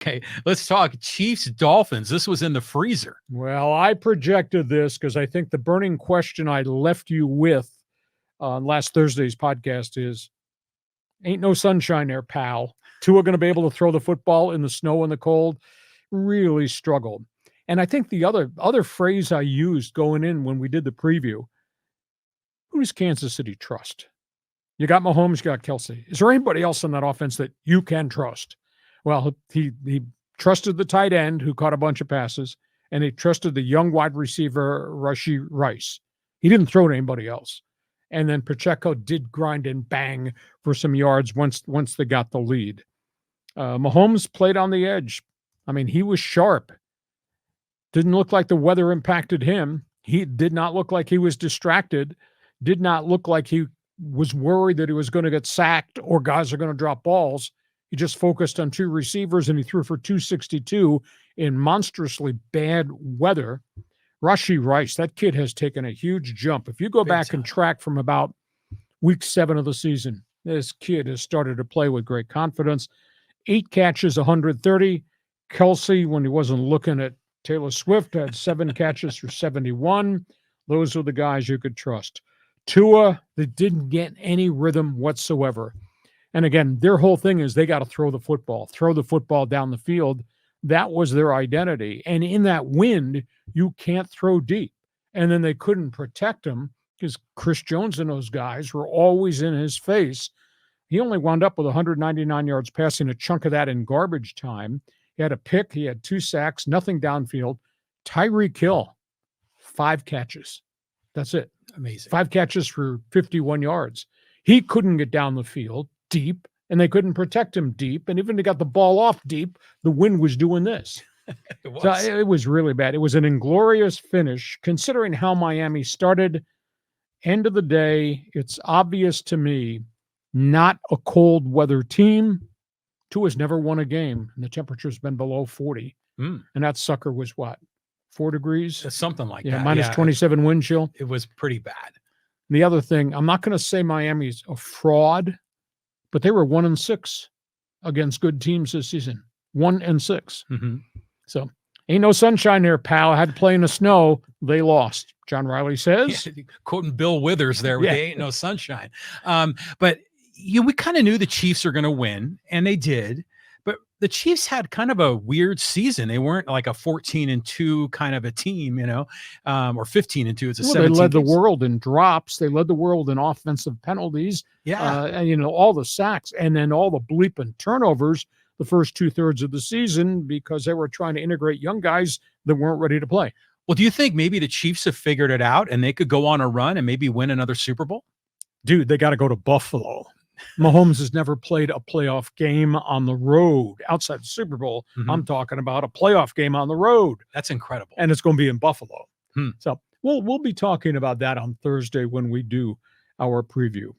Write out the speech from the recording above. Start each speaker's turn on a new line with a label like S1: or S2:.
S1: Okay, let's talk Chiefs Dolphins. This was in the freezer.
S2: Well, I projected this because I think the burning question I left you with on last Thursday's podcast is, ain't no sunshine there, pal. Tua going to be able to throw the football in the snow and the cold? Really struggled. And I think the other phrase I used going in when we did the preview, who does Kansas City trust? You got Mahomes, you got Kelce. Is there anybody else in that offense that you can trust? Well, he trusted the tight end who caught a bunch of passes, and he trusted the young wide receiver, Rashee Rice. He didn't throw to anybody else. And then Pacheco did grind and bang for some yards once they got the lead. Mahomes played on the edge. I mean, he was sharp. Didn't look like the weather impacted him. He did not look like he was distracted. Did not look like he was worried that he was going to get sacked or guys are going to drop balls. He just focused on two receivers, and he threw for 262 in monstrously bad weather. Rashee Rice, that kid has taken a huge jump. If you go back and track from about week 7 of the season, this kid has started to play with great confidence. 8 catches, 130. Kelce, when he wasn't looking at Taylor Swift, had 7 catches for 71. Those are the guys you could trust. Tua, they didn't get any rhythm whatsoever. And again, their whole thing is they got to throw the football down the field. That was their identity. And in that wind, you can't throw deep. And then they couldn't protect him because Chris Jones and those guys were always in his face. He only wound up with 199 yards passing, a chunk of that in garbage time. He had a pick. He had 2 sacks, nothing downfield. Tyreek Hill, 5 catches. That's it.
S1: Amazing.
S2: 5 catches for 51 yards. He couldn't get down the field deep, and they couldn't protect him deep. And even they got the ball off deep, the wind was doing this. It was really bad. It was an inglorious finish, considering how Miami started. End of the day, it's obvious to me, not a cold weather team. Tua's never won a game, and the temperature's been below 40. And that sucker was what? 4 degrees?
S1: Something like that.
S2: Minus 27 wind chill.
S1: It was pretty bad.
S2: The other thing, I'm not going to say Miami's a fraud, but they were 1-6 against good teams this season. 1-6.
S1: Mm-hmm.
S2: So ain't no sunshine there, pal. I had to play in the snow. They lost. John Riley says.
S1: Yeah, quoting Bill Withers there, with ain't no sunshine. But we kind of knew the Chiefs are going to win, and they did. But the Chiefs had kind of a weird season. They weren't like a 14-2 kind of a team, or 15-2. It's a 17.
S2: They led the world in drops. They led the world in offensive penalties.
S1: Yeah.
S2: And, all the sacks and then all the bleeping turnovers the first 2/3 of the season because they were trying to integrate young guys that weren't ready to play.
S1: Well, do you think maybe the Chiefs have figured it out and they could go on a run and maybe win another Super Bowl?
S2: Dude, they got to go to Buffalo. Mahomes has never played a playoff game on the road outside the Super Bowl.
S1: Mm-hmm.
S2: I'm talking about a playoff game on the road.
S1: That's incredible.
S2: And it's going to be in Buffalo. So we'll be talking about that on Thursday when we do our preview.